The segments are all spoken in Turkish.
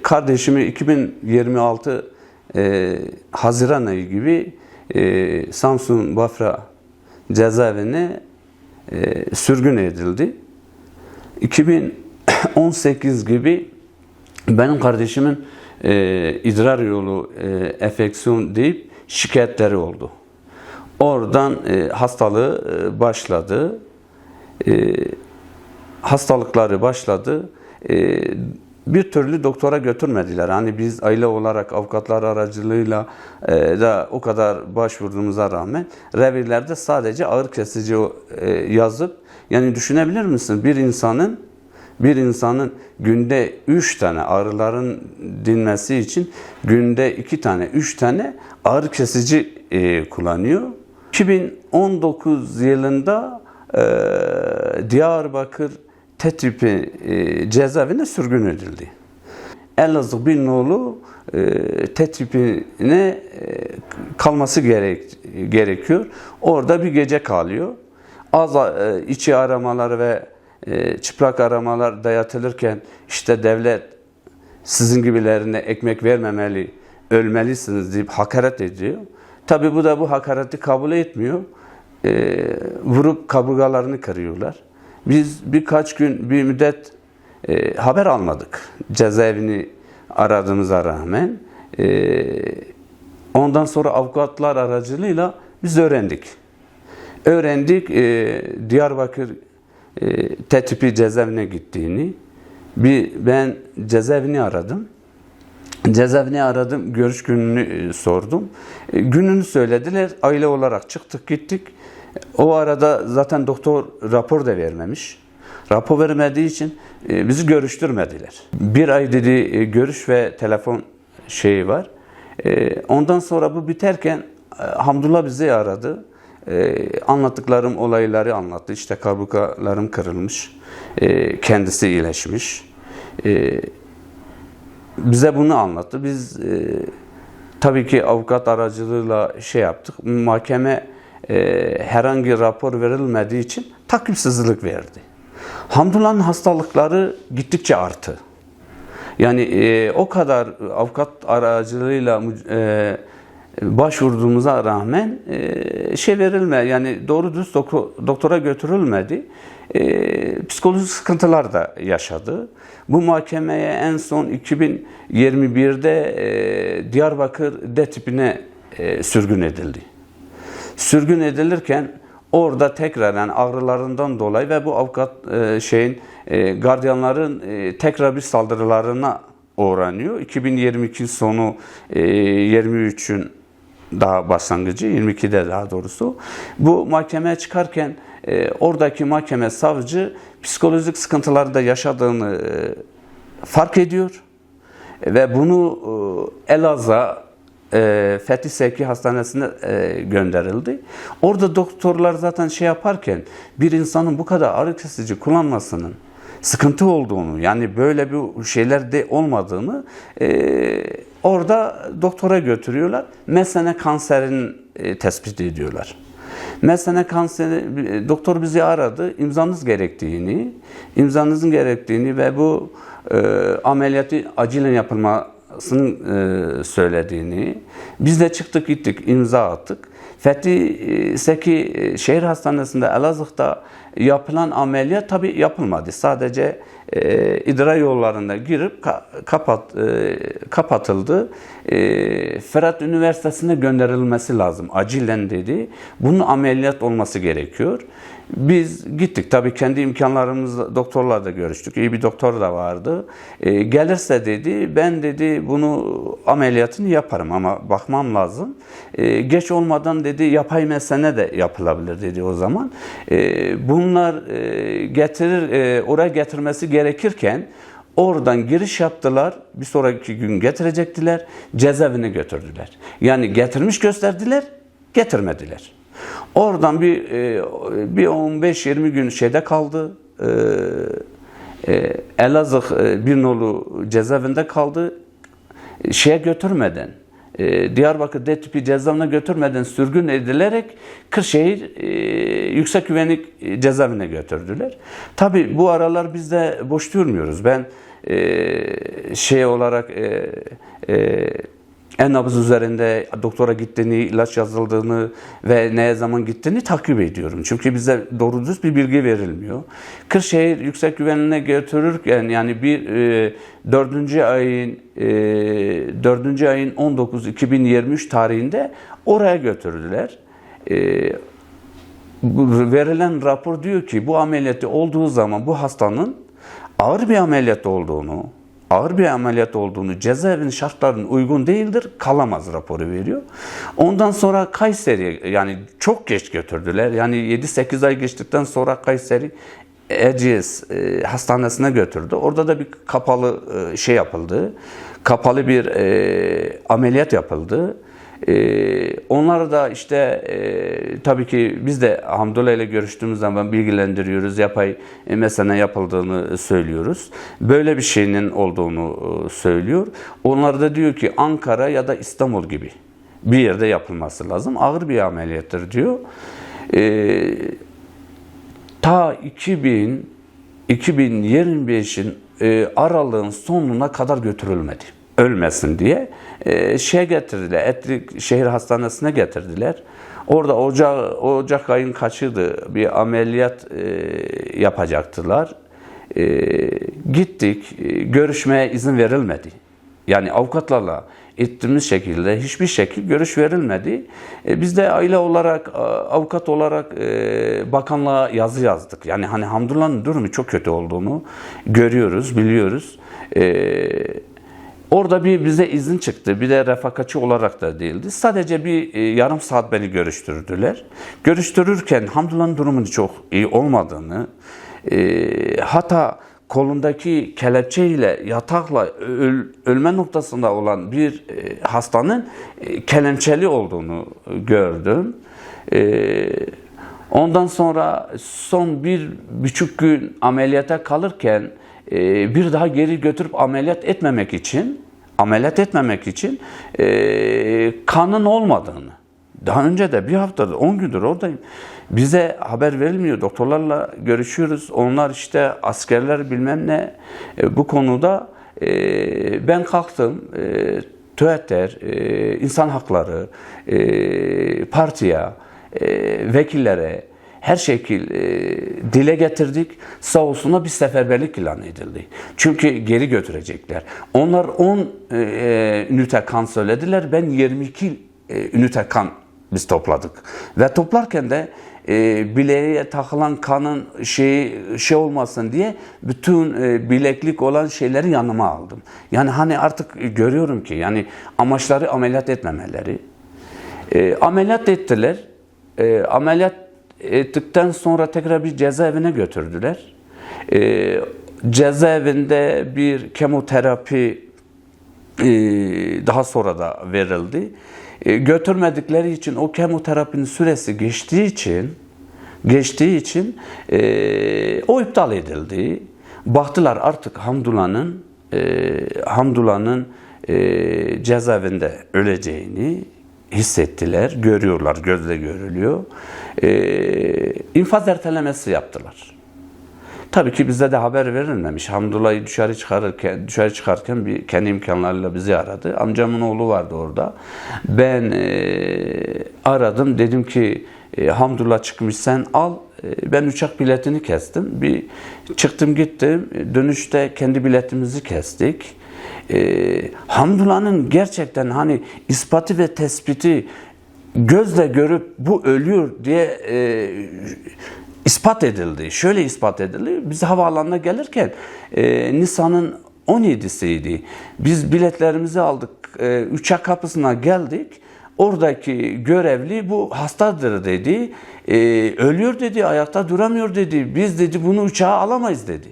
Kardeşimi 2026 Haziran ayı gibi Samsun Bafra cezaevine sürgün edildi. 2018 gibi benim kardeşimin idrar yolu enfeksiyon deyip şikayetleri oldu. Oradan hastalığı başladı. Hastalıkları başladı. Bir türlü doktora götürmediler. Hani biz aile olarak avukatlar aracılığıyla da o kadar başvurduğumuza rağmen revirlerde sadece ağrı kesici yazıp, yani düşünebilir misin? Bir insanın günde 3 tane ağrıların dinmesi için günde 2 tane, 3 tane ağrı kesici kullanıyor. 2019 yılında Diyarbakır T-tipi cezaevine sürgün edildi. Elazığ Binnoğlu T-tipine kalması gerekiyor. Orada bir gece kalıyor. İçi aramalar ve çıplak aramalar dayatılırken işte devlet sizin gibilerine ekmek vermemeli, ölmelisiniz deyip hakaret ediyor. Tabi bu da bu hakareti kabul etmiyor. Vurup kaburgalarını kırıyorlar. Biz birkaç gün, bir müddet haber almadık cezaevini aradığımıza rağmen. Ondan sonra avukatlar aracılığıyla biz öğrendik. Diyarbakır T-tipi cezaevine gittiğini. Ben cezaevini aradım. Görüş gününü sordum. Gününü söylediler. Aile olarak çıktık, gittik. O arada zaten doktor rapor da vermemiş. Rapor vermediği için bizi görüştürmediler. Bir ay dedi görüş ve telefon şeyi var. Ondan sonra bu biterken Hamdullah bizi aradı. Anlattıklarım olayları anlattı. İşte kaburgalarım kırılmış. Kendisi iyileşmiş. Bize bunu anlattı. Biz tabii ki avukat aracılığıyla şey yaptık. Mahkeme herhangi rapor verilmediği için takipsizlik verdi. Hamdullah'ın hastalıkları gittikçe arttı. Yani o kadar avukat aracılığıyla başvurduğumuza rağmen yani doğru dürüst doktora götürülmedi. Psikolojik sıkıntılar da yaşadı. Bu mahkemeye en son 2021'de Diyarbakır D-tipine sürgün edildi. Sürgün edilirken orada tekrar yani ağrılarından dolayı ve bu avukat gardiyanların tekrar bir saldırılarına uğranıyor. 2022 sonu 23'ün daha başlangıcı, 22'de daha doğrusu. Bu mahkemeye çıkarken oradaki mahkeme savcı psikolojik sıkıntıları da yaşadığını fark ediyor ve bunu Elazığ Fethi Sevki Hastanesi'ne gönderildi. Orada doktorlar zaten şey yaparken bir insanın bu kadar ağrı kesici kullanmasının sıkıntı olduğunu, yani böyle bir şeyler de olmadığını orada doktora götürüyorlar. Mesene kanserini tespit ediyorlar. Mesene kanseri, doktor bizi aradı, imzanızın gerektiğini ve bu ameliyatı acilen yapılmasını söylediğini. Biz de çıktık gittik, imza attık. Fethi Seki Şehir Hastanesi'nde Elazığ'da yapılan ameliyat tabi yapılmadı. Sadece idrar yollarında girip kapatıldı. Fırat Üniversitesi'ne gönderilmesi lazım. Acilen dedi. Bunun ameliyat olması gerekiyor. Biz gittik. Tabii kendi imkanlarımızla doktorlarla görüştük. İyi bir doktor da vardı. Gelirse dedi, ben dedi bunu ameliyatını yaparım ama bakmam lazım. Geç olmadan dedi yapay mesene de yapılabilir dedi o zaman. Bunlar oraya getirmesi gerekirken oradan giriş yaptılar. Bir sonraki gün getirecektiler. Cezaevine götürdüler. Yani getirmiş gösterdiler, getirmediler. Oradan bir 15-20 gün şeyde kaldı. Elazığ Binnoğlu cezaevinde kaldı. Şeye götürmeden, Diyarbakır D-tipi cezaevine götürmeden sürgün edilerek Kırşehir Yüksek Güvenlik cezaevine götürdüler. Tabii bu aralar biz de boş durmuyoruz. Ben şey olarak en-nabız üzerinde doktora gittiğini, ilaç yazıldığını ve neye zaman gittiğini takip ediyorum. Çünkü bize doğru düz bir bilgi verilmiyor. Kırşehir Yüksek Güvenliğine götürürken yani bir 4. ayın 19 2023 tarihinde oraya götürdüler. Verilen rapor diyor ki bu ameliyatı olduğu zaman bu hastanın ağır bir ameliyat olduğunu, cezaevinin şartlarının uygun değildir, kalamaz raporu veriyor. Ondan sonra Kayseri, yani çok geç götürdüler. Yani 7-8 ay geçtikten sonra Kayseri Erciyes hastanesine götürdü. Orada da bir kapalı şey yapıldı. Kapalı bir ameliyat yapıldı. Onları da işte tabii ki biz de Hamdullah ile görüştüğümüz zaman bilgilendiriyoruz. Yapay mesene yapıldığını söylüyoruz. Böyle bir şeyin olduğunu söylüyor. Onlar da diyor ki Ankara ya da İstanbul gibi bir yerde yapılması lazım. Ağır bir ameliyattır diyor. Ta 2025'in aralığın sonuna kadar götürülmedi. Ölmesin diye getirdiler. Etlik Şehir Hastanesi'ne getirdiler. Orada Ocak ayın kaçıydı bir ameliyat yapacaktılar. Gittik. Görüşmeye izin verilmedi. Yani avukatlarla ettiğimiz şekilde hiçbir şekilde görüş verilmedi. Biz de aile olarak, avukat olarak bakanlığa yazı yazdık. Yani hani Hamdullah'ın durumu çok kötü olduğunu görüyoruz, biliyoruz. Orada bize izin çıktı. Bir de refakatçi olarak da değildi. Sadece bir yarım saat beni görüştürdüler. Görüştürürken Hamdullah'ın durumunun çok iyi olmadığını, hatta kolundaki kelepçeyle, yatakla ölme noktasında olan bir hastanın kelepçeli olduğunu gördüm. Ondan sonra son 1,5 gün ameliyata kalırken bir daha geri götürüp ameliyat etmemek için kanın olmadığını, daha önce de bir haftadır 10 gündür oradayım. Bize haber verilmiyor. Doktorlarla görüşüyoruz. Onlar işte askerler bilmem ne bu konuda ben kalktım. TÜET'ler, insan hakları, partiye, vekillere her şekil dile getirdik. Sağ olsunlar bir seferberlik ilan edildi. Çünkü geri götürecekler. Onlar 10 ünite kan söylediler. Ben 22 ünite kan biz topladık. Ve toplarken de bileğe takılan kanın şey olmasın diye bütün bileklik olan şeyleri yanıma aldım. Yani hani artık görüyorum ki yani amaçları ameliyat etmemeleri. Ameliyat ettiler. Ameliyat ettikten sonra tekrar bir cezaevine götürdüler. Cezaevinde bir kemoterapi daha sonra da verildi. Götürmedikleri için o kemoterapinin süresi geçtiği için o iptal edildi. Baktılar artık Hamdullah'ın cezaevinde öleceğini hissettiler, görüyorlar, gözle görülüyor. İnfaz ertelemesi yaptılar. Tabii ki bize de haber verilmemiş. Hamdullah'ı dışarı çıkarken kendi imkanlarıyla bizi aradı. Amcamın oğlu vardı orada. Ben aradım. Dedim ki Hamdullah çıkmış, sen al. Ben uçak biletini kestim. Çıktım gittim. Dönüşte kendi biletimizi kestik. Hamdullah'ın gerçekten hani ispatı ve tespiti gözle görüp bu ölüyor diye ispat edildi. Şöyle ispat edildi. Biz havaalanına gelirken Nisan'ın 17'siydi. Biz biletlerimizi aldık. Uçak kapısına geldik. Oradaki görevli bu hastadır dedi. Ölüyor dedi. Ayakta duramıyor dedi. Biz dedi bunu uçağa alamayız dedi.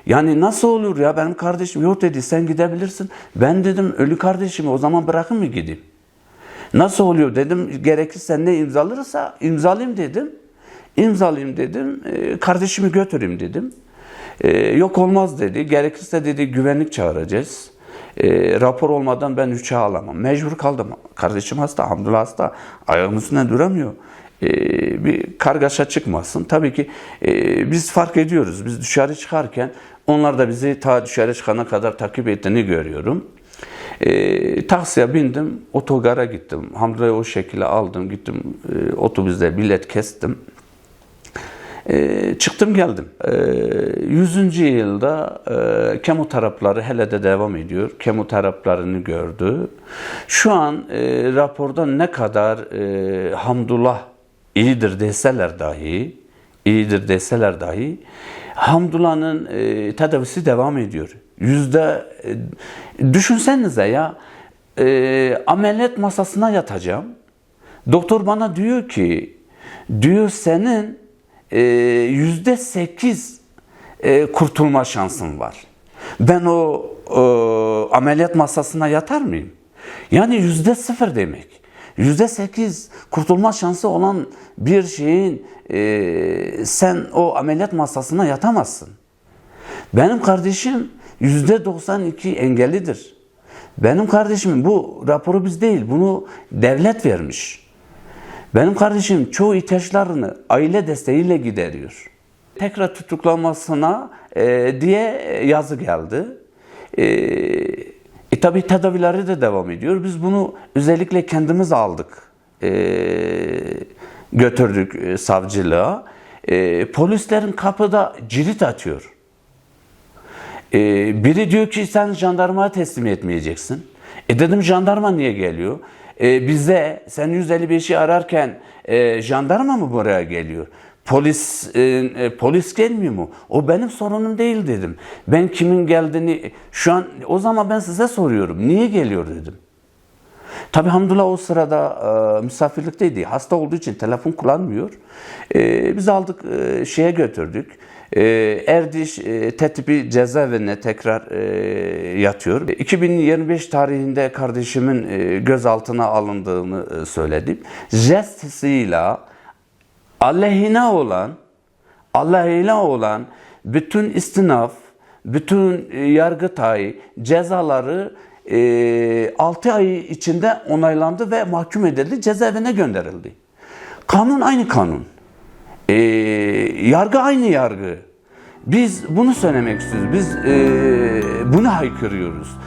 Yani nasıl olur ya, benim kardeşim yok dedi, sen gidebilirsin. Ben dedim ölü kardeşimi o zaman bırakın mı gideyim? Nasıl oluyor dedim, gerekirse ne imzalarsa imzalayayım dedim. İmzalayayım dedim, kardeşimi götüreyim dedim. Yok olmaz dedi, gerekirse dedi güvenlik çağıracağız. Rapor olmadan ben uçağa alamam. Mecbur kaldım. Kardeşim hasta, Hamdullah hasta. Ayağımın üstüne duramıyor. bir kargaşa çıkmasın. Tabii ki biz fark ediyoruz. Biz dışarı çıkarken onlar da bizi ta dışarı çıkana kadar takip ettiğini görüyorum. Taksiye bindim, otogara gittim. Hamdula'yı o şekilde aldım, gittim otobüste bilet kestim. Çıktım geldim. 100. yılda kemoterapları hele de devam ediyor. Kemoteraplarını gördü. Şu an raporda ne kadar Hamdullah iyidir deseler dahi Hamdullah'ın tedavisi devam ediyor. Düşünsenize ya, ameliyat masasına yatacağım. Doktor bana diyor ki, senin %8 kurtulma şansın var. Ben o ameliyat masasına yatar mıyım? Yani %0 demek. %8 kurtulma şansı olan bir şeyin sen o ameliyat masasına yatamazsın. Benim kardeşim %92 engellidir. Benim kardeşimin bu raporu biz değil, bunu devlet vermiş. Benim kardeşim çoğu ihtiyaçlarını aile desteğiyle gideriyor. Tekrar tutuklanmasına diye yazı geldi. Tabii tedavileri de devam ediyor. Biz bunu özellikle kendimiz aldık. Götürdük savcılığa. Polislerin kapıda cirit atıyor. Biri diyor ki sen jandarmaya teslim etmeyeceksin. Dedim jandarma niye geliyor? Bize sen 155'i ararken jandarma mı buraya geliyor? Polis gelmiyor mu? O benim sorunum değil dedim. Ben kimin geldiğini şu an o zaman ben size soruyorum. Niye geliyor dedim. Tabii Hamdullah o sırada misafirlikteydi. Hasta olduğu için telefon kullanmıyor. Biz aldık şeye götürdük. Erdiş Tertibi cezaevine tekrar yatıyor. 2025 tarihinde kardeşimin gözaltına alındığını söyledim. Jestisiyle aleyhine olan bütün istinaf, bütün Yargıtay cezaları 6 ay içinde onaylandı ve mahkum edildi, cezaevine gönderildi. Kanun aynı kanun. Yargı aynı yargı. Biz bunu söylemek istiyoruz. Biz bunu haykırıyoruz.